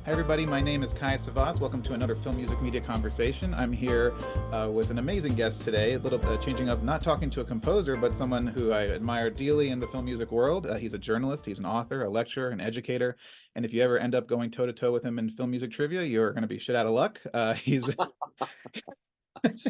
Hi, everybody. My name is Kai Savas. Welcome to another Film Music Media conversation. I'm here with an amazing guest today. A little changing up, not talking to a composer, but someone who I admire dearly in the film music world. He's a journalist, he's an author, a lecturer, an educator. And if you ever end up going toe to toe with him in film music trivia, you're going to be shit out of luck. He's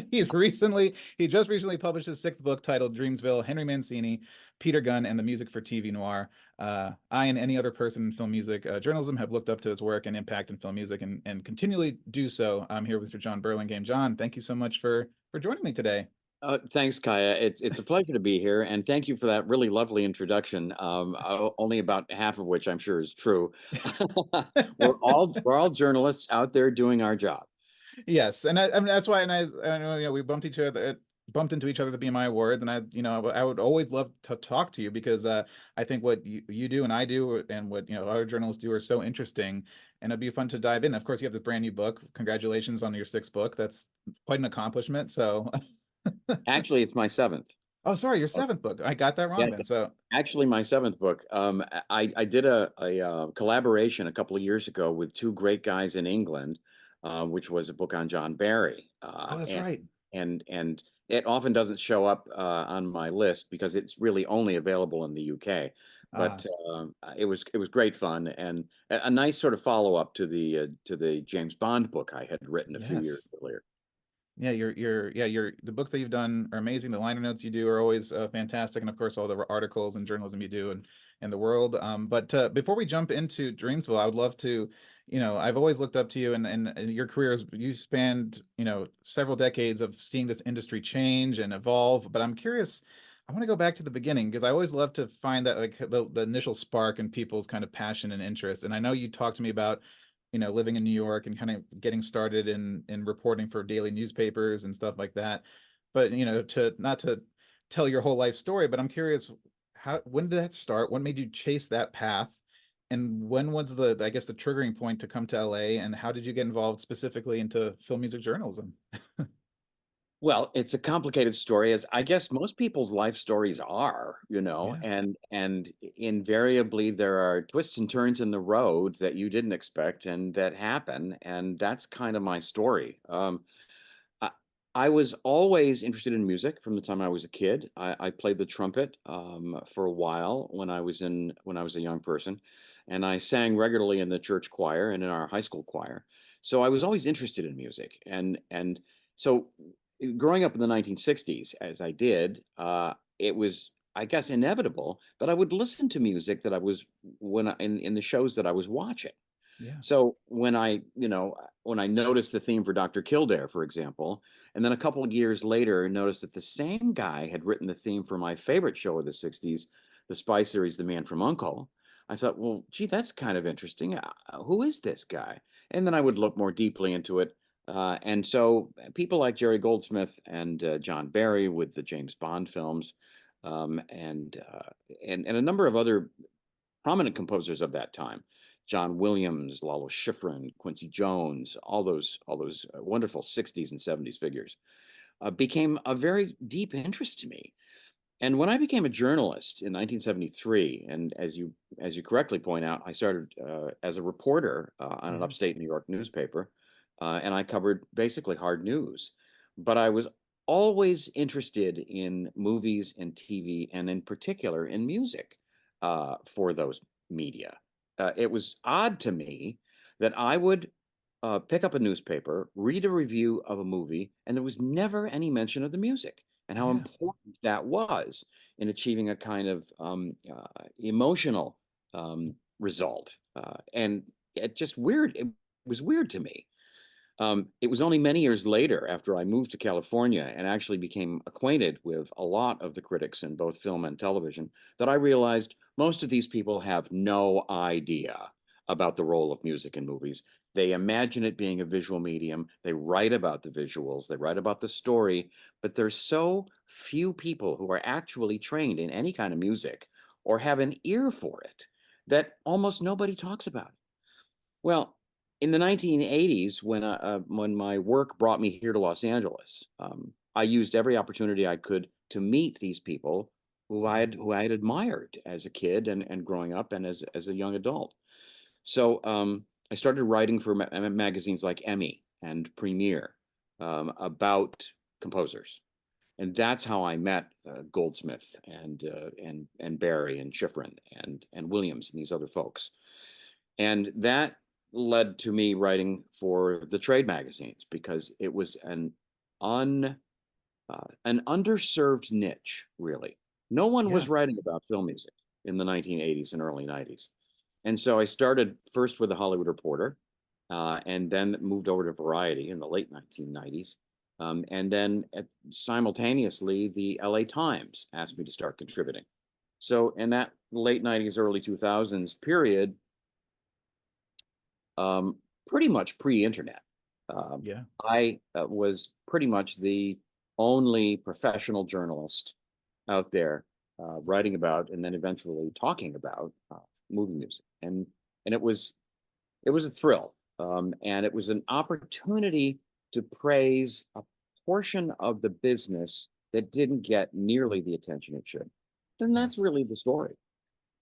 he just recently published his sixth book titled Dreamsville, Henry Mancini, Peter Gunn, and the Music for TV Noir. I and any other person in film music journalism have looked up to his work and impact in film music and continually do so. I'm here with Mr. Jon Burlingame. Jon, thank you so much for joining me today. Thanks, Kaya. It's a pleasure to be here, and thank you for that really lovely introduction. Only about half of which I'm sure is true. We're all journalists out there doing our job. Yes, and I mean, that's why, and I know, we bumped into each other at the BMI Awards, and I would always love to talk to you because I think what you do and I do and what other journalists do are so interesting, and it'd be fun to dive in. Of course, you have this brand new book. Congratulations on your sixth book. That's quite an accomplishment. So, Actually, it's my seventh. oh, sorry, your Oh, seventh book. I got that yeah, wrong then. So, actually, my seventh book. I did a collaboration a couple of years ago with two great guys in England, which was a book on John Barry, oh, that's right. and it often doesn't show up on my list because it's really only available in the UK. Ah, But it was great fun and a nice sort of follow up to the James Bond book I had written a few years yes. earlier. Yeah, your the books that you've done are amazing. The liner notes you do are always fantastic, and of course all the articles and journalism you do in the world. But before we jump into Dreamsville, I would love to, I've always looked up to you, and your career is you spanned several decades of seeing this industry change and evolve. But I'm curious. I want to go back to the beginning because I always love to find that like the initial spark in people's kind of passion and interest. And I know you talked to me about living in New York and kind of getting started in reporting for daily newspapers and stuff like that. But to not to tell your whole life story, but I'm curious, when did that start? What made you chase that path? And when was I guess the triggering point to come to LA, and how did you get involved specifically into film music journalism? Well, it's a complicated story, as I guess most people's life stories are, Yeah. and invariably there are twists and turns in the road that you didn't expect and that happen, and that's kind of my story. I, I was always interested in music from the time I was a kid. I played the trumpet for a while when I was a young person, and I sang regularly in the church choir and in our high school choir. So I was always interested in music, and so growing up in the 1960s, as I did, it was, I guess, inevitable that I would listen to music that I was in the shows that I was watching. Yeah. So when I noticed the theme for Dr. Kildare, for example, and then a couple of years later noticed that the same guy had written the theme for my favorite show of the 60s, the spy series The Man from Uncle, I thought, well, gee, that's kind of interesting. Who is this guy? And then I would look more deeply into it. And so people like Jerry Goldsmith and John Barry with the James Bond films, um, and, uh, and a number of other prominent composers of that time, John Williams, Lalo Schifrin, Quincy Jones, all those wonderful 60s and 70s figures, became a very deep interest to me. And when I became a journalist in 1973, and as you correctly point out, I started as a reporter on an Yeah. upstate New York newspaper, and I covered basically hard news. But I was always interested in movies and TV, and in particular in music for those media. It was odd to me that I would pick up a newspaper, read a review of a movie, and there was never any mention of the music and how Yeah. important that was in achieving a kind of emotional result. And it was weird to me. It was only many years later, after I moved to California and actually became acquainted with a lot of the critics in both film and television, that I realized most of these people have no idea about the role of music in movies. They imagine it being a visual medium. They write about the visuals, they write about the story, but there's so few people who are actually trained in any kind of music or have an ear for it that almost nobody talks about it. Well, in the 1980s, when my work brought me here to Los Angeles, I used every opportunity I could to meet these people Yeah. who I had admired as a kid and growing up and as a young adult. So I started writing for magazines like Emmy and Premiere about composers, and that's how I met Goldsmith and Barry and Schifrin and Williams and these other folks, and that led to me writing for the trade magazines because it was un an underserved niche, really. No one Yeah. was writing about film music in the 1980s and early 90s. And so I started first with the Hollywood Reporter, and then moved over to Variety in the late 1990s. And then simultaneously, the LA Times asked me to start contributing. So in that late 90s, early 2000s period, um, pretty much pre-internet. Um, Yeah. I was pretty much the only professional journalist out there writing about and then eventually talking about movie music, and it was a thrill, and it was an opportunity to praise a portion of the business that didn't get nearly the attention it should. Then Yeah. that's really the story.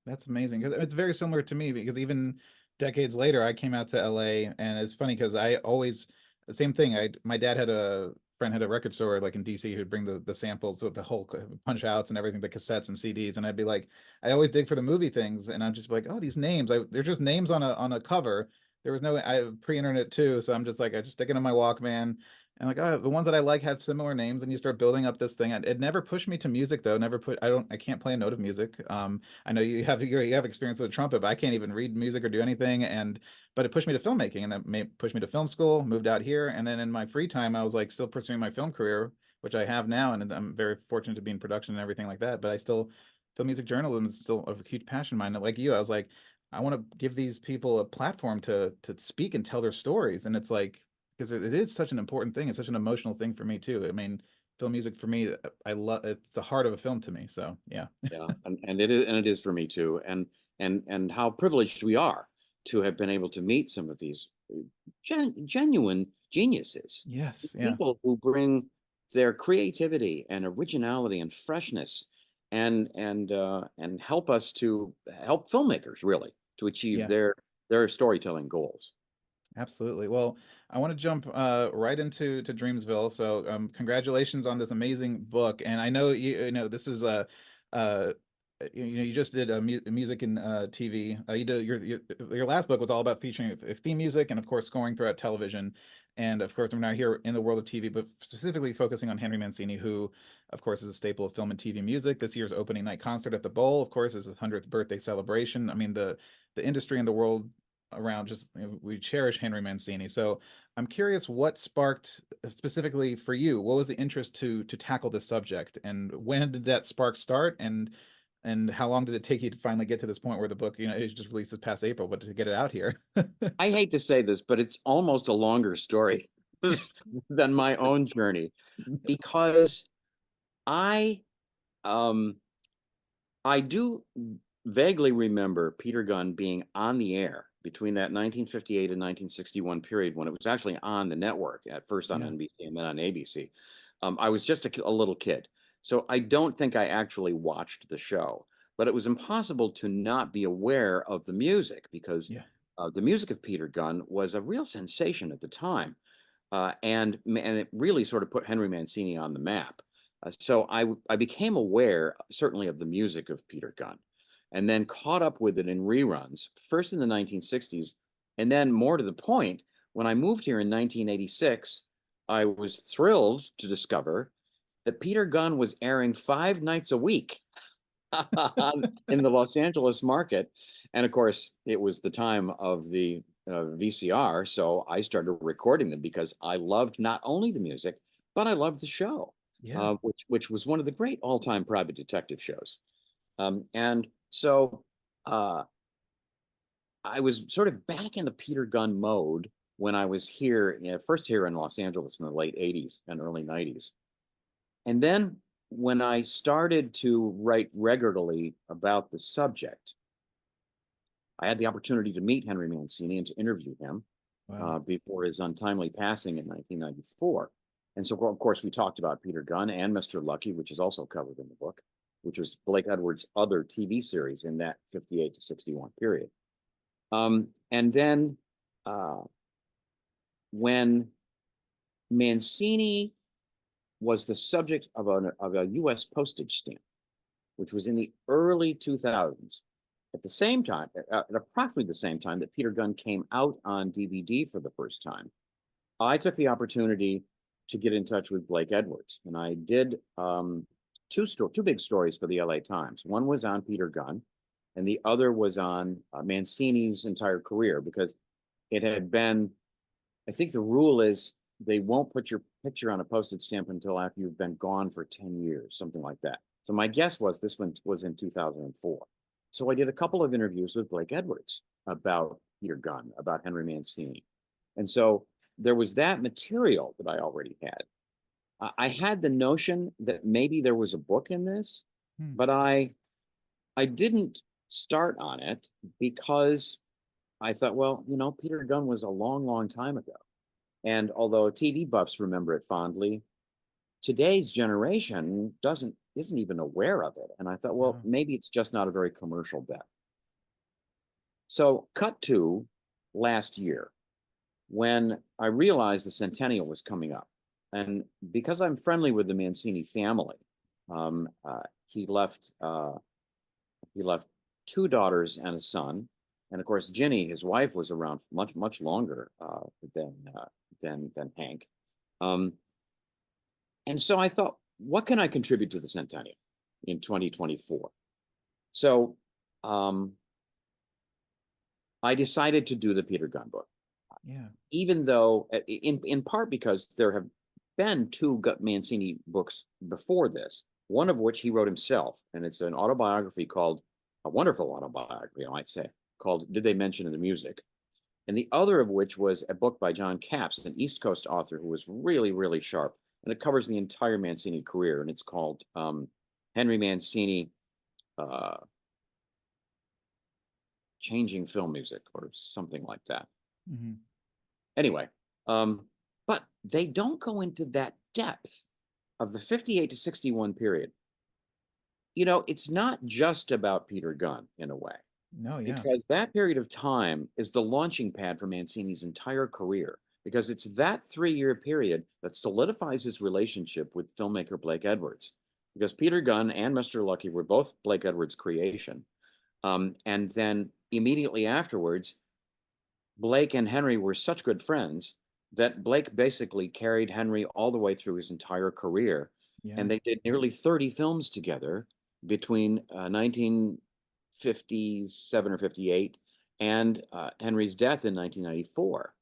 That's amazing because it's very similar to me because even decades later, I came out to LA, and it's funny because I always the same thing. My dad had a friend had a record store like in DC who'd bring the samples with the whole punch outs and everything, the cassettes and CDs, and I'd be like, I always dig for the movie things, and I'm just like, oh, these names, they're just names on a cover. There was no I pre-internet too, so I'm just like I just stick it in my Walkman. And like, oh, the ones that I like have similar names, and you start building up this thing. It never pushed me to music though. Never put. I can't play a note of music. I know you have experience with a trumpet, but I can't even read music or do anything. And but it pushed me to filmmaking, and that pushed me to film school. Moved out here, and then in my free time, I was like still pursuing my film career, which I have now, and I'm very fortunate to be in production and everything like that. But I still film music journalism is still a huge passion of mine. Like you, I was like, I want to give these people a platform to speak and tell their stories, and it's like because it is such an important thing. It's such an emotional thing for me too. I mean, film music for me, I love it's the heart of a film to me. So yeah. Yeah, and it is for me too. And how privileged we are to have been able to meet some of these genuine geniuses, Yes, yeah, people who bring their creativity and originality and freshness and help us to help filmmakers really to achieve yeah, their storytelling goals. absolutely. Well, I want to jump right into to Dreamsville. So, congratulations on this amazing book. And I know you know this is a uh, you just did music and TV. You did your last book was all about featuring theme music and of course scoring throughout television. And of course, we're now here in the world of TV, but specifically focusing on Henry Mancini, who, of course, is a staple of film and TV music. This year's opening night concert at the Bowl, of course, is his 100th birthday celebration. I mean, the industry and the world around just we cherish Henry Mancini. So I'm curious what sparked specifically for you, what was the interest to tackle this subject, and when did that spark start, and how long did it take you to finally get to this point where the book, it just released this past April, but to get it out here? I hate to say this, but it's almost a longer story than my own journey because I um I do vaguely remember Peter Gunn being on the air between that 1958 and 1961 period when it was actually on the network, at first on Yeah, NBC and then on ABC. I was just a little kid, so I don't think I actually watched the show, but it was impossible to not be aware of the music because yeah, the music of Peter Gunn was a real sensation at the time, and it really sort of put Henry Mancini on the map. So I became aware certainly of the music of Peter Gunn, and then caught up with it in reruns first in the 1960s, and then more to the point, when I moved here in 1986, I was thrilled to discover that Peter Gunn was airing 5 nights a week in the Los Angeles market. And of course, it was the time of the VCR. So I started recording them because I loved not only the music, but I loved the show, yeah, which was one of the great all time private detective shows. And so uh, I was sort of back in the Peter Gunn mode when I was here, first here in Los Angeles in the late 80s and early 90s. And then when I started to write regularly about the subject, I had the opportunity to meet Henry Mancini and to interview him wow, before his untimely passing in 1994. And so, of course, we talked about Peter Gunn and Mr. Lucky, which is also covered in the book, which was Blake Edwards' other TV series in that 58 to 61 period. And then uh, when Mancini was the subject of a U.S. postage stamp, which was in the early 2000s, at the same time, at approximately the same time that Peter Gunn came out on DVD for the first time, I took the opportunity to get in touch with Blake Edwards, and I did two big stories for the LA Times. One was on Peter Gunn, and the other was on Mancini's entire career, because it had been, I think the rule is they won't put your picture on a postage stamp until after you've been gone for 10 years, something like that. So my guess was this one was in 2004. So I did a couple of interviews with Blake Edwards about Peter Gunn, about Henry Mancini. And so there was that material that I already had. I had the notion that maybe there was a book in this, Hmm. but I didn't start on it because I thought, well, Peter Gunn was a long, long time ago. And although TV buffs remember it fondly, today's generation isn't even aware of it. And I thought, well, Oh, maybe it's just not a very commercial bet. So cut to last year when I realized the centennial was coming up. And because I'm friendly with the Mancini family, um, uh, he left he left two daughters and a son, and of course Ginny, his wife, was around much longer than Hank. Um, and so I thought, what can I contribute to the centennial in 2024? So um, I decided to do the Peter Gunn book, yeah. even though in part because there have been two Mancini books before this, one of which he wrote himself, and it's an autobiography called, a wonderful autobiography, I might say, called Did They Mention in the Music? And the other of which was a book by John Capps, an East Coast author who was really, really sharp. And it covers the entire Mancini career, and it's called Henry Mancini, uh, Changing Film Music, or something like that. Hmm. Anyway, um, but they don't go into that depth of the 58 to 61 period. It's not just about Peter Gunn in a way, No, yeah. because that period of time is the launching pad for Mancini's entire career, because it's that 3-year period that solidifies his relationship with filmmaker Blake Edwards. Because Peter Gunn and Mr. Lucky were both Blake Edwards' creation. And then immediately afterwards, Blake and Henry were such good friends that Blake basically carried Henry all the way through his entire career. Yeah. And they did nearly 30 films together between 1957 or 58 and Henry's death in 1994.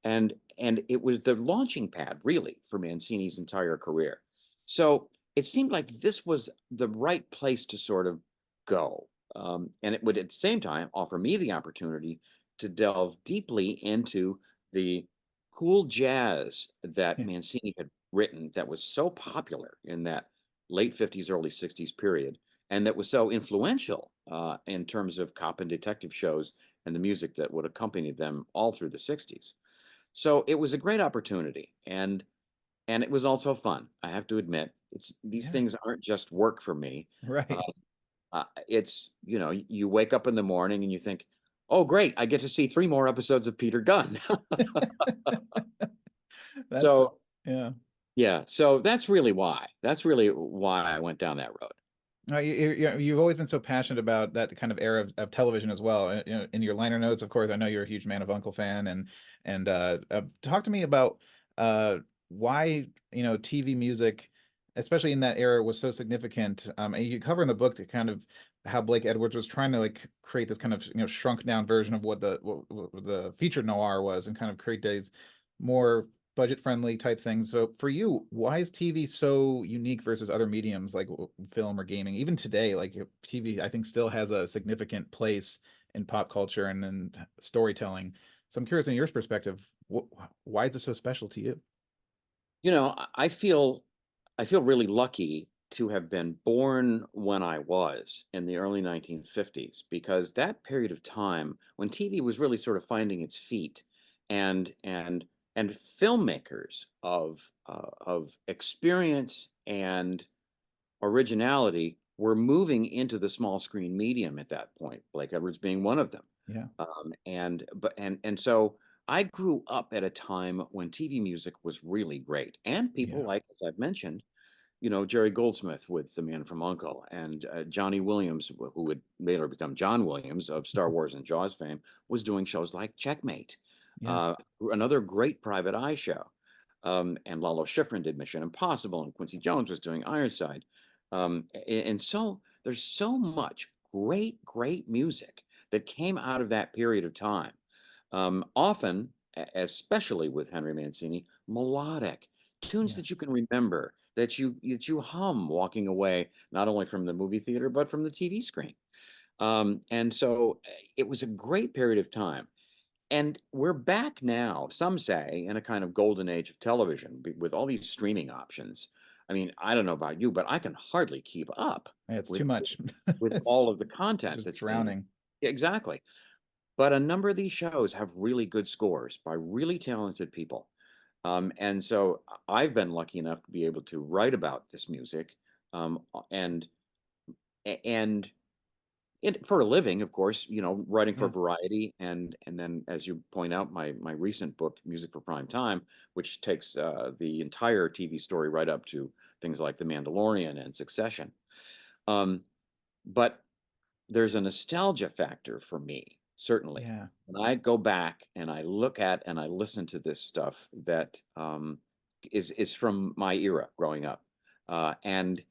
And it was the launching pad, really, for Mancini's entire career. So it seemed like this was the right place to sort of go. And it would at the same time offer me the opportunity to delve deeply into the cool jazz that Yeah. Mancini had written that was so popular in that late 50s, early 60s period, and that was so influential in terms of cop and detective shows and the music that would accompany them all through the 60s. So it was a great opportunity, and it was also fun. I have to admit, these Yeah. things aren't just work for me. Uh, Right. it's, you wake up in the morning and you think, oh, great, I get to see 3 more episodes of Peter Gunn. That's So, yeah. yeah, so that's really why I went down that road. No, you've always been so passionate about that kind of era of television as well. In your liner notes, of course, I know you're a huge Man of Uncle fan, and talk to me about why TV music, especially in that era, was so significant. And you cover in the book to kind of how Blake Edwards was trying to like create this kind of shrunk down version of what the featured noir was, and kind of create these more budget friendly type things. So for you, why is TV so unique versus other mediums like film or gaming? Even today, like TV, I think still has a significant place in pop culture and in storytelling. So I'm curious, in your perspective, why is it so special to you? I feel really lucky to have been born when I was in the early 1950s, because that period of time when TV was really sort of finding its feet, and filmmakers of experience and originality were moving into the small screen medium at that point, Blake Edwards being one of them. Yeah. And so I grew up at a time when TV music was really great, and people Yeah. like, as I've mentioned, Jerry Goldsmith with The Man from U.N.C.L.E. and Johnny Williams, who would later become John Williams of Star Wars and Jaws fame, was doing shows like Checkmate, Yeah. uh, another great private eye show. And Lalo Schifrin did Mission Impossible, and Quincy Jones was doing Ironside. And so there's so much great, great music that came out of that period of time. Often, especially with Henry Mancini, melodic tunes that you Yes. can remember, that you hum walking away, not only from the movie theater but from the TV screen. And so it was a great period of time. And we're back now, some say, in a kind of golden age of television with all these streaming options. I mean, I don't know about you, but I can hardly keep up Yeah, it's with too much. with It's all of the content just that's being. drowning. Exactly. But a number of these shows have really good scores by really talented people. And so I've been lucky enough to be able to write about this music, and and for a living, of course, writing for Yeah. Variety, and then, as you point out, my recent book, Music for Prime Time, which takes the entire TV story right up to things like The Mandalorian and Succession. Um, but there's a nostalgia factor for me, certainly. Yeah. When I go back and I look at and I listen to this stuff that is from my era growing up, and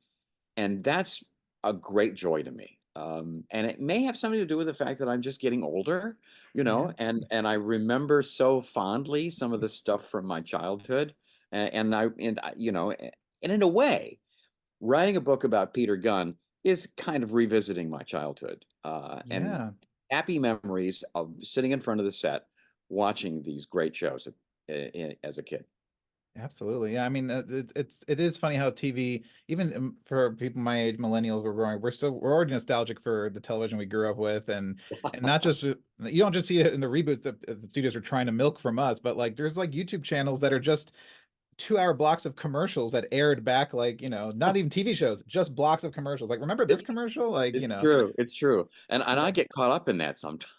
that's a great joy to me. And it may have something to do with the fact that I'm just getting older, Yeah. and I remember so fondly some of the stuff from my childhood, and in a way, writing a book about Peter Gunn is kind of revisiting my childhood, and Yeah. happy memories of sitting in front of the set watching these great shows as a kid. Absolutely. Yeah. I mean, it is funny how TV, even for people my age, millennials, we're already nostalgic for the television we grew up with, and not just you don't just see it in the reboots that the studios are trying to milk from us, but like there's like YouTube channels that are just 2 hour blocks of commercials that aired back, like, not even TV shows, just blocks of commercials. Like, remember this It's commercial? Like, it's true. It's true. And I that get caught up in that I sometimes.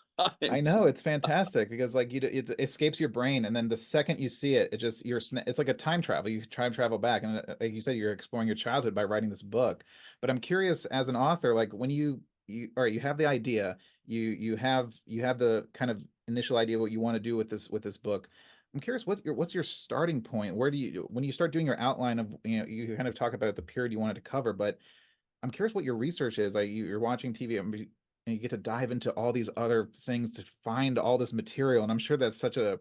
know it's fantastic because like it escapes your brain, and then the second you see it, it just it's like a time travel. You time travel back, and like you said, you're exploring your childhood by writing this book. But I'm curious, as an author, like when you all right, you have the idea, you have the kind of initial idea of what you want to do with this book. I'm curious, what's your starting point? Where do you when you start doing your outline of, you kind of talk about the period you wanted to cover, but I'm curious what your research is. Like you're watching TV, and you get to dive into all these other things to find all this material, and I'm sure that's such a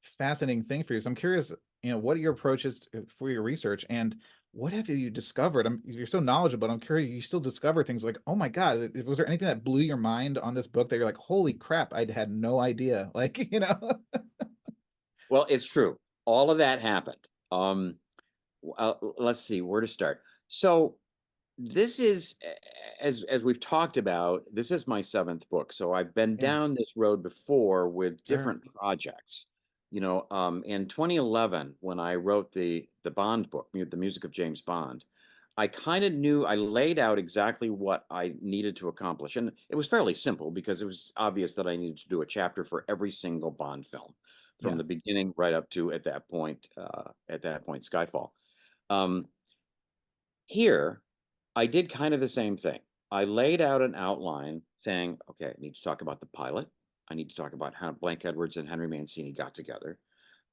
fascinating thing for you. So I'm curious, what are your approaches for your research, and what have you discovered? You're so knowledgeable. I'm curious. You still discover things like, oh my God, was there anything that blew your mind on this book that you're like, holy crap, I had no idea? Like, Well, it's true. All of that happened. Let's see where to start. So this is, as we've talked about, this is my seventh book. So I've been Yeah, down this road before with sure. different projects. In 2011, when I wrote the Bond book, The Music of James Bond, I kind of knew, I laid out exactly what I needed to accomplish, and it was fairly simple because it was obvious that I needed to do a chapter for every single Bond film, from Yeah, the beginning right up to at that point, Skyfall. Um, Here, I did kind of the same thing. I laid out an outline saying, okay, I need to talk about the pilot. I need to talk about how Blank Edwards and Henry Mancini got together.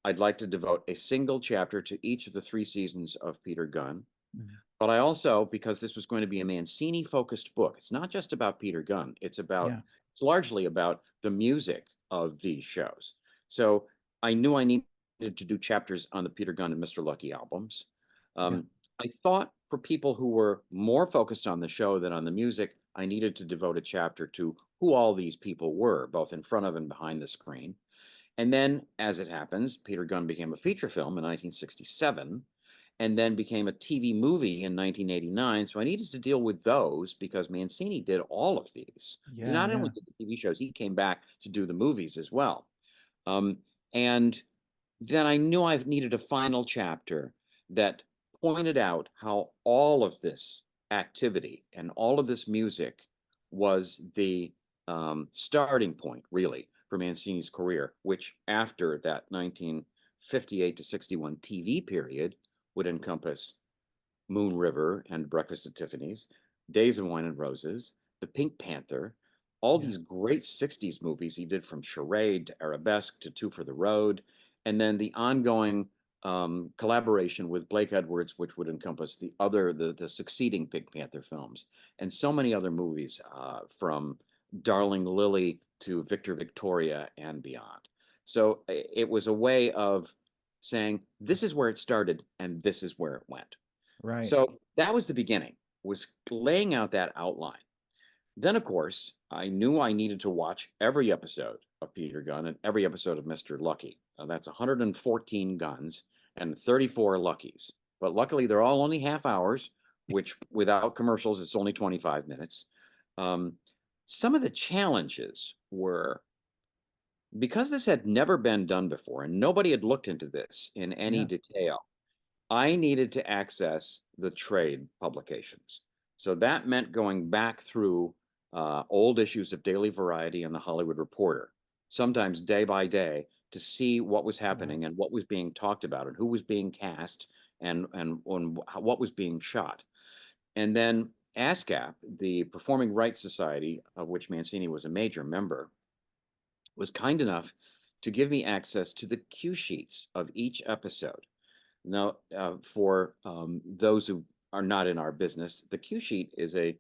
I'd like to devote a single chapter to each of the 3 seasons of Peter Gunn. mhm, But I also, because this was going to be a Mancini focused book, it's not just about Peter Gunn. yeah, It's largely about the music of these shows. So I knew I needed to do chapters on the Peter Gunn and Mr. Lucky albums. yeah, I thought for people who were more focused on the show than on the music, I needed to devote a chapter to who all these people were, both in front of and behind the screen. And then, as it happens, Peter Gunn became a feature film in 1967 and then became a TV movie in 1989. So I needed to deal with those because Mancini did all of these. He yeah, not only yeah, did the TV shows, he came back to do the movies as well. Um, and then I knew I needed a final chapter that pointed out how all of this activity and all of this music was the starting point, really, for Mancini's career, which after that 1958 to 61 TV period would encompass Moon River and Breakfast at Tiffany's, Days of Wine and Roses, The Pink Panther, all Yeah. these great 60s movies he did, from Charade to Arabesque to Two for the Road, and then the ongoing collaboration with Blake Edwards, which would encompass the succeeding Pink Panther films, and so many other movies, from Darling Lily to Victor Victoria and beyond. So it was a way of saying, this is where it started and this is where it went. Right. So that was the beginning, was laying out that outline. Then, of course, I knew I needed to watch every episode of Peter Gunn and every episode of Mr. Lucky. That's 114 Guns and 34 Luckies. But luckily, they're all only half hours, which without commercials, it's only 25 minutes. Some of the challenges were, because this had never been done before and nobody had looked into this in any Yeah. detail, I needed to access the trade publications. So that meant going back through old issues of Daily Variety and the Hollywood Reporter, sometimes day by day, to see what was Wow. happening and what was being talked about and who was being cast and what was being shot. And then ASCAP, the Performing Rights Society, of which Mancini was a major member, was kind enough to give me access to the cue sheets of each episode. Now, for those who are not in our business, the cue sheet is a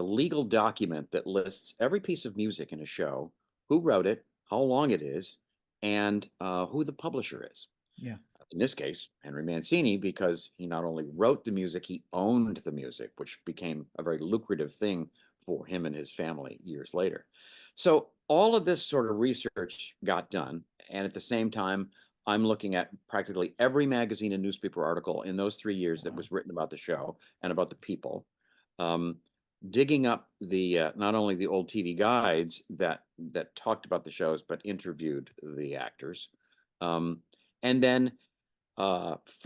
legal document that lists every piece of music in a show, who wrote it, how long it is, and who the publisher is. Yeah. In this case, Henry Mancini, because he not only wrote the music, he owned the music, which became a very lucrative thing for him and his family years later. So all of this sort of research got done. And at the same time, I'm looking at practically every magazine and newspaper article in those 3 years that Wow. was written about the show and about the people, um, digging up the not only the old TV guides that talked about the shows, but interviewed the actors. Um, and then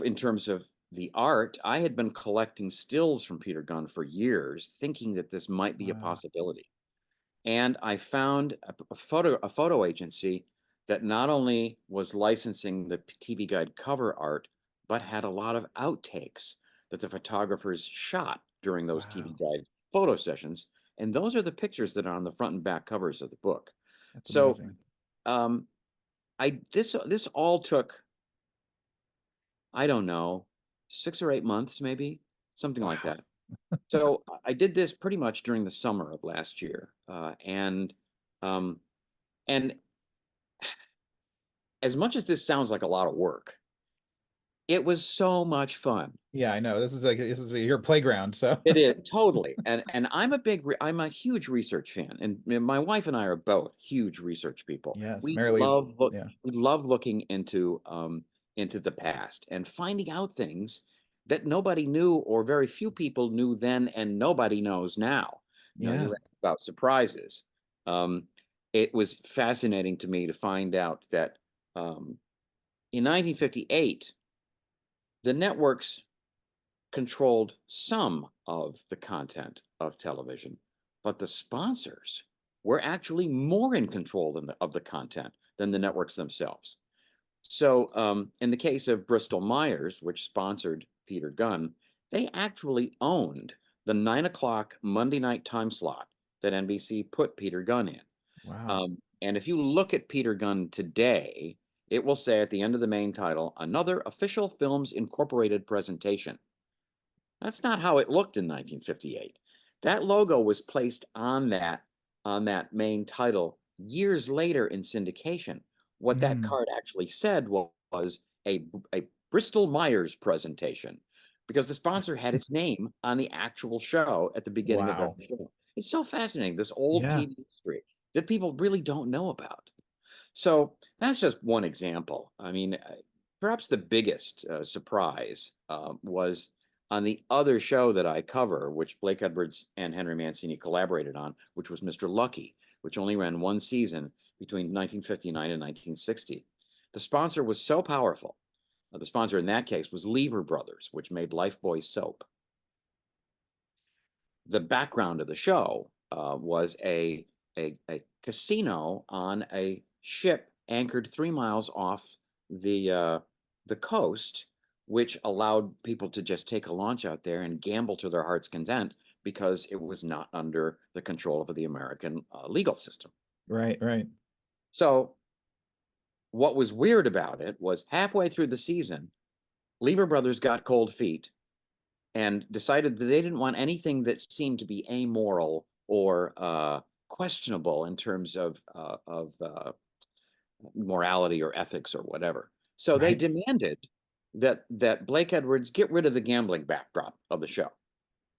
in terms of the art, I had been collecting stills from Peter Gunn for years, thinking that this might be a Wow. possibility. And I found a photo agency that not only was licensing the TV Guide cover art, but had a lot of outtakes that the photographers shot during those TV Wow. Guide photo sessions. And those are the pictures that are on the front and back covers of the book. That's So amazing. um, this all took, I don't know, 6 or 8 months, maybe, something like Wow. that. So I did this pretty much during the summer of last year, um, and as much as this sounds like a lot of work, it was so much fun. Yeah, I know. This is your playground, so It is totally, and I'm a huge research fan, and my wife and I are both huge research people. yes, Marilee's yeah. We love looking into the past and finding out things that nobody knew or very few people knew then, and nobody knows now. You know, Yeah. you asked about surprises. Um, it was fascinating to me to find out that in 1958, the networks controlled some of the content of television, but the sponsors were actually more in control of the content than the networks themselves. So, in the case of Bristol Myers, which sponsored Peter Gunn, they actually owned the 9 o'clock Monday night time slot that NBC put Peter Gunn in. Wow. And if you look at Peter Gunn today, it will say at the end of the main title, another official Films Incorporated presentation. That's not how it looked in 1958. That logo was placed on that main title years later in syndication. What that Mm. card actually said was a Bristol Myers presentation, because the sponsor had its name on the actual show at the beginning of Wow. every show. It's so fascinating, this old Yeah. TV history that people really don't know about. So that's just one example. I mean, perhaps the biggest surprise was on the other show that I cover, which Blake Edwards and Henry Mancini collaborated on, which was Mr. Lucky, which only ran one season between 1959 and 1960. The sponsor was so powerful. The sponsor in that case was Lever Brothers, which made Lifebuoy soap. The background of the show was a casino on a ship anchored 3 miles off the coast, which allowed people to just take a launch out there and gamble to their heart's content because it was not under the control of the American legal system. Right, right. So what was weird about it was halfway through the season, Lever Brothers got cold feet and decided that they didn't want anything that seemed to be amoral or questionable in terms of morality or ethics or whatever. So they Right. demanded that Blake Edwards get rid of the gambling backdrop of the show,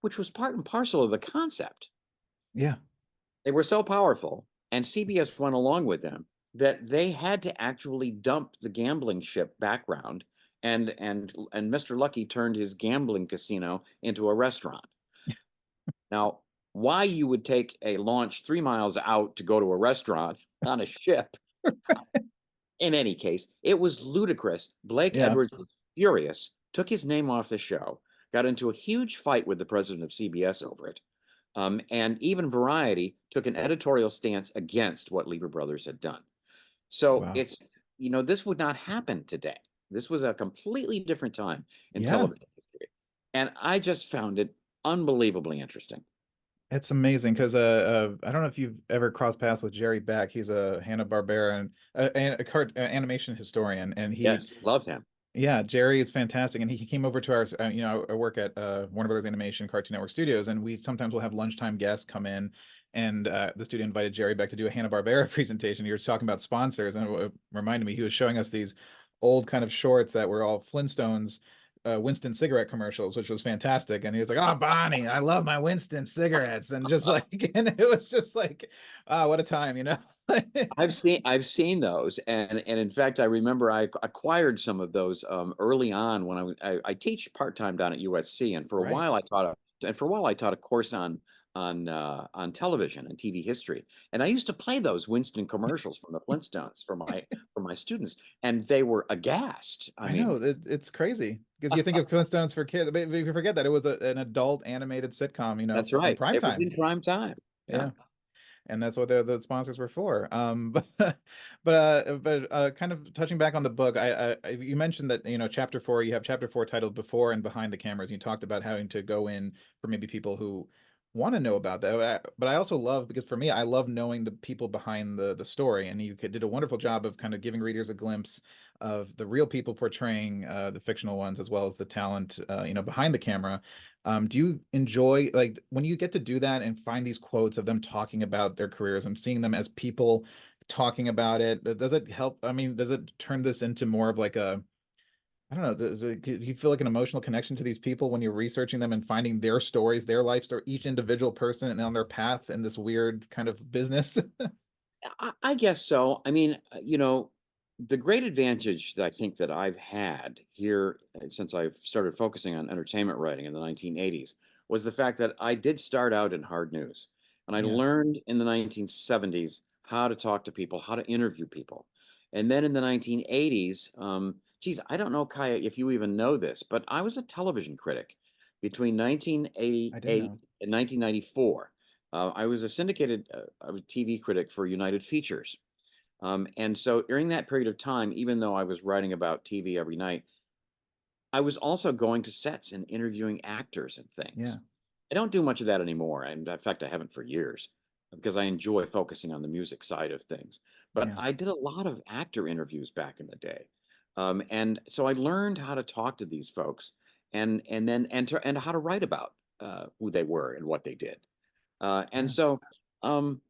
which was part and parcel of the concept. Yeah. They were so powerful, and CBS went along with them, that they had to actually dump the gambling ship background, and Mr. Lucky turned his gambling casino into a restaurant. Now, why you would take a launch 3 miles out to go to a restaurant on a ship, in any case, it was ludicrous. Blake Yeah. Edwards was furious, took his name off the show, got into a huge fight with the president of CBS over it. And even Variety took an editorial stance against what Lever Brothers had done. So Wow. it's, this would not happen today. This was a completely different time in Yeah. television history. And I just found it unbelievably interesting. It's amazing because I don't know if you've ever crossed paths with Jerry Beck. He's a Hanna-Barbera and a cart animation historian, and he Yes, love him. yeah, Jerry is fantastic, and he came over to our, I work at Warner Brothers Animation Cartoon Network Studios, and we sometimes will have lunchtime guests come in, and the studio invited Jerry back to do a Hanna-Barbera presentation. You were talking about sponsors, and it reminded me he was showing us these old kind of shorts that were all Flintstones, Winston cigarette commercials, which was fantastic. And he was like, "Oh, Bonnie, I love my Winston cigarettes," and just like, and it was just like, ah, what a time, you know? I've seen those, and in fact, I remember I acquired some of those early on when I teach part time down at USC, and for a Right. while I taught a course on television and TV history, and I used to play those Winston commercials from the Flintstones for my students, and they were aghast. I I know mean, it's crazy because you think of Flintstones for kids, but you forget that it was an adult animated sitcom, that's in right. prime It was time. in prime time. Yeah. Yeah, and that's what the sponsors were for. But kind of touching back on the book, you mentioned that chapter four, you have chapter four titled "Before and Behind the Cameras." You talked about having to go in for maybe people who want to know about that. But I also love because for me, I love knowing the people behind the story, and did a wonderful job of kind of giving readers a glimpse of the real people portraying the fictional ones as well as the talent behind the camera. Do you enjoy like when you get to do that and find these quotes of them talking about their careers and seeing them as people talking about it? Does it help? I mean, does it turn this into more of like a, I don't know, do you feel like an emotional connection to these people when you're researching them and finding their stories, their life story, each individual person and on their path in this weird kind of business? I guess so. I mean, the great advantage that I think that I've had here since I've started focusing on entertainment writing in the 1980s was the fact that I did start out in hard news. And I Yeah, learned in the 1970s how to talk to people, how to interview people. And then in the 1980s, geez, I don't know, Kaya, if you even know this, but I was a television critic between I didn't 1988 know. and 1994. I was a syndicated TV critic for United Features. And so during that period of time, even though I was writing about TV every night, I was also going to sets and interviewing actors and Yeah, things. I don't do much of that anymore. And in fact, I haven't for years because I enjoy focusing on the music side of things. But yeah, I did a lot of actor interviews back in the day. And so I learned how to talk to these folks and then enter and how to write about who they were and what they did. And yeah, so um,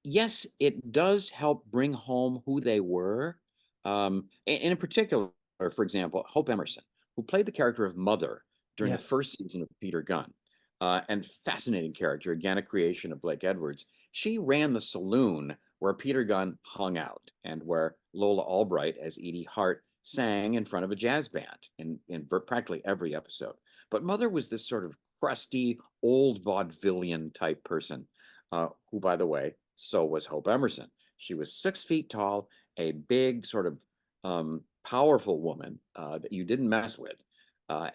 yes, it does help bring home who they were. And in particular, for example, Hope Emerson, who played the character of Mother during the yes, first season of Peter Gunn, and fascinating character, again, a creation of Blake Edwards. She ran the saloon where Peter Gunn hung out and where Lola Albright, as Edie Hart, sang in front of a jazz band in practically every episode. But Mother was this sort of crusty, old vaudevillian type person, who, by the way, so was Hope Emerson. She was 6 feet tall, a big, sort of powerful woman that you didn't mess with.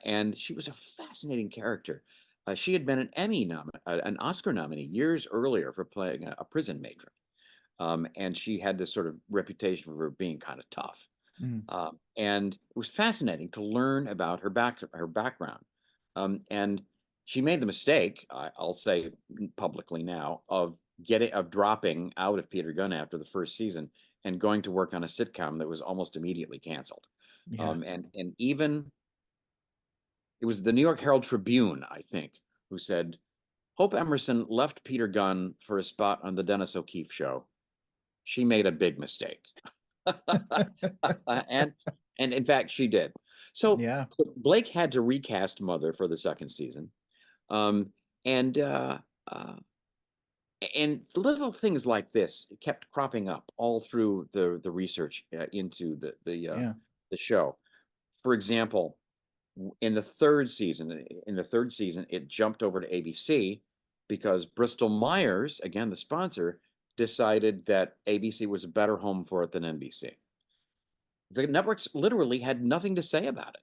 And she was a fascinating character. She had been an Oscar nominee years earlier for playing a prison matron. and she had this sort of reputation for being kind of tough. Mm. And it was fascinating to learn about her background. And she made the mistake, I'll say publicly now, of dropping out of Peter Gunn after the first season and going to work on a sitcom that was almost immediately canceled. Yeah. And even it was the New York Herald Tribune, I think, who said Hope Emerson left Peter Gunn for a spot on the Dennis O'Keefe show. She made a big mistake. and and in fact she did. So Yeah. Blake had to recast Mother for the second season. Um, and and little things like this kept cropping up all through the research into Yeah. the show. For example, in the third season, it jumped over to ABC because Bristol Myers, again the sponsor, decided that ABC was a better home for it than NBC. The networks literally had nothing to say about it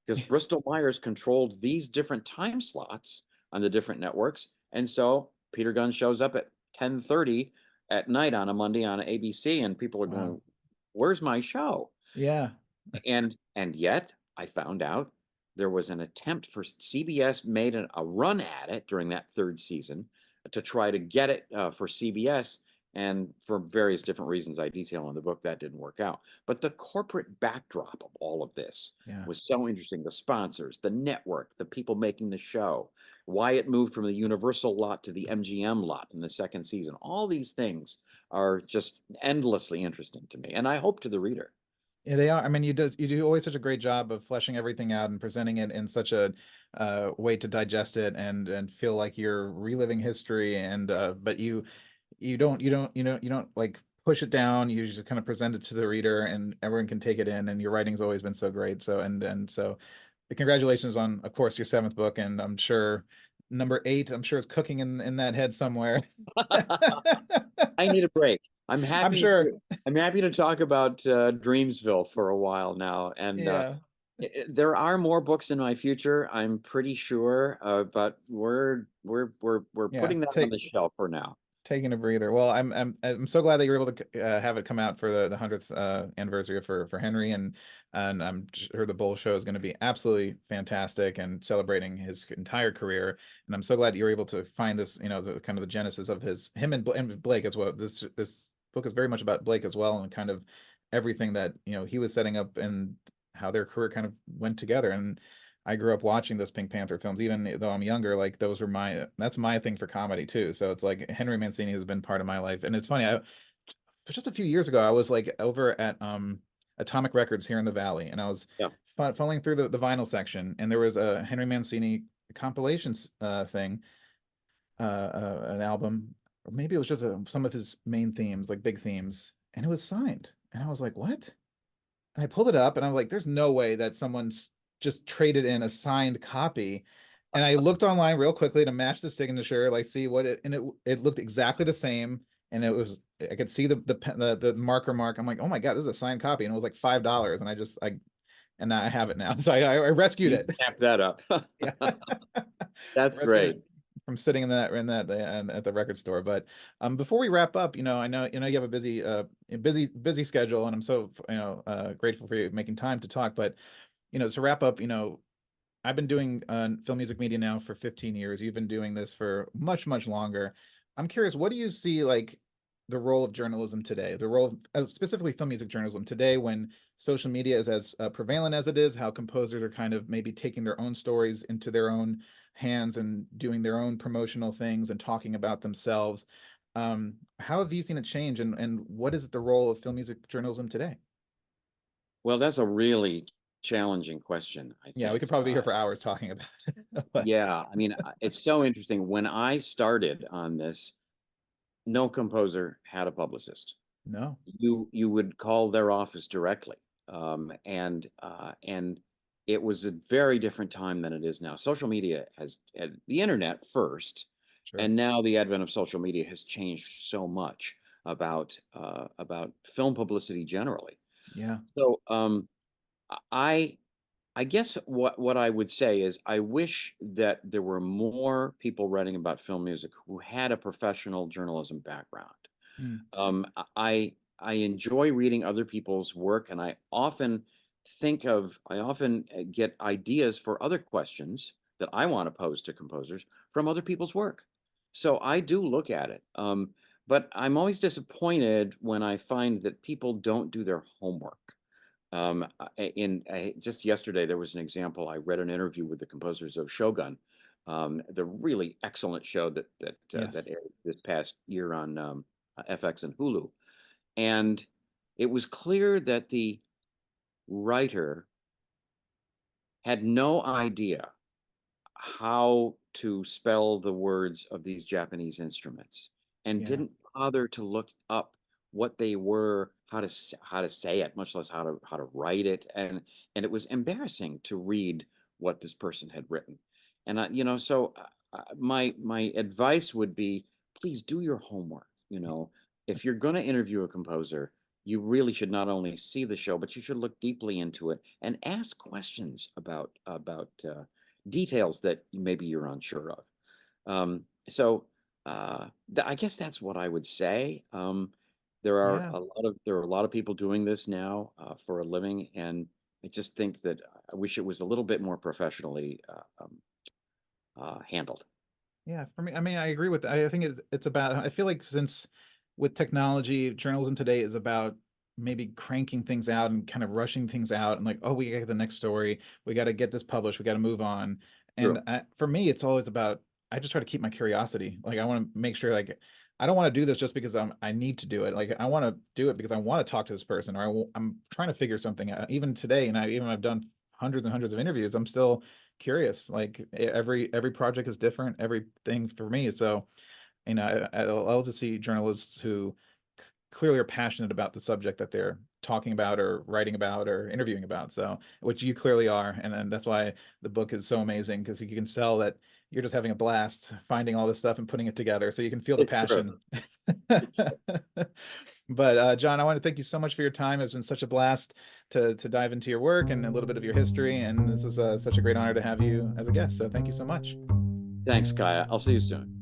because Bristol Myers controlled these different time slots on the different networks. And so Peter Gunn shows up at 10:30 at night on a Monday on ABC, and people are Wow. going, "Where's my show?" Yeah. And yet I found out there was an attempt for CBS made a run at it during that third season to try to get it for CBS. And for various different reasons I detail in the book, that didn't work out. But the corporate backdrop of all of this Yeah. was so interesting. The sponsors, the network, the people making the show, why it moved from the Universal lot to the MGM lot in the second season. All these things are just endlessly interesting to me, and I hope to the reader. Yeah, they are. I mean, you do always such a great job of fleshing everything out and presenting it in such a way to digest it and feel like you're reliving history. And but you don't like push it down. You just kind of present it to the reader, and everyone can take it in. And your writing's always been so great. So and so, congratulations on, of course, your seventh book. And I'm sure number eight, I'm sure is cooking in that head somewhere. I need a break. I'm sure. I'm happy to talk about Dreamsville for a while now, and Yeah. there are more books in my future, I'm pretty sure, but we're Yeah. putting that on the shelf for now. Taking a breather. Well, I'm so glad that you're able to have it come out for the 100th anniversary for Henry, and I'm sure the Bull show is going to be absolutely fantastic and celebrating his entire career. And I'm so glad you're able to find this, the kind of the genesis of him and Blake as well. This book is very much about Blake as well, and kind of everything that he was setting up and how their career kind of went together. And I grew up watching those Pink Panther films, even though I'm younger. Like those were that's my thing for comedy too. So it's like Henry Mancini has been part of my life, and it's funny. Just a few years ago, I was like over at Atomic Records here in the Valley, and I was Yeah. funneling through the vinyl section, and there was a Henry Mancini compilations thing, an album, or maybe it was just some of his main themes, like big themes, and it was signed, and I was like, what? And I pulled it up and I'm like, there's no way that someone's just traded in a signed copy. And I looked online real quickly to match the signature, like see what it, and it looked exactly the same. And it was, I could see the marker mark. I'm like, oh my God, this is a signed copy. And it was like $5. And and now I have it now. So I rescued You it. snap that up. Yeah. That's Rescued it great. from sitting in that at the record store. But before we wrap up, I know you have a busy schedule, and I'm so grateful for you making time to talk. But to wrap up, I've been doing film music media now for 15 years. You've been doing this for much, much longer. I'm curious, what do you see like the role of journalism today, the role of specifically film music journalism today when social media is as prevalent as it is, how composers are kind of maybe taking their own stories into their own hands and doing their own promotional things and talking about themselves. How have you seen it change, and what is the role of film music journalism today? Well, that's a really challenging question, I Yeah, we could think. probably be here for hours talking about it. But Yeah, I mean, it's so interesting. When I started on this, no composer had a publicist. no, You would call their office directly, and it was a very different time than it is now. Social media has had the internet first, sure. and now the advent of social media has changed so much about film publicity generally. Yeah. So I I guess what I would say is I wish that there were more people writing about film music who had a professional journalism background. Mm. Um, I enjoy reading other people's work, and I often get ideas for other questions that I want to pose to composers from other people's work. So I do look at it. But I'm always disappointed when I find that people don't do their homework. Just yesterday, there was an example. I read an interview with the composers of Shogun, the really excellent show that Yes. aired this past year on FX and Hulu, and it was clear that the writer had no idea how to spell the words of these Japanese instruments and Yeah. didn't bother to look up what they were, how to say it, much less how to write it, and it was embarrassing to read what this person had written. And my advice would be, please do your homework. If you're going to interview a composer, you really should not only see the show, but you should look deeply into it and ask questions about details that maybe you're unsure of. So I guess that's what I would say. Yeah. There are a lot of people doing this now for a living, and I just think that I wish it was a little bit more professionally handled. Yeah, for me, I mean, I agree with that. I think it's about, I feel like since with technology, journalism today is about maybe cranking things out and kind of rushing things out and like, oh, we got the next story. We got to get this published. We got to move on. And True. for me, it's always about, I just try to keep my curiosity. Like I want to make sure like I don't want to do this just because I need to do it. Like I want to do it because I want to talk to this person or I'm trying to figure something out. Even today, and I've done hundreds and hundreds of interviews, I'm still curious. Like every project is different, everything for me. So, I love to see journalists who clearly are passionate about the subject that they're talking about or writing about or interviewing about. So, which you clearly are, and that's why the book is so amazing because you can tell that you're just having a blast finding all this stuff and putting it together. So you can feel the It's true. passion. But John, I want to thank you so much for your time. It's been such a blast to dive into your work and a little bit of your history. And this is such a great honor to have you as a guest. So thank you so much. Thanks, Kaya. I'll see you soon.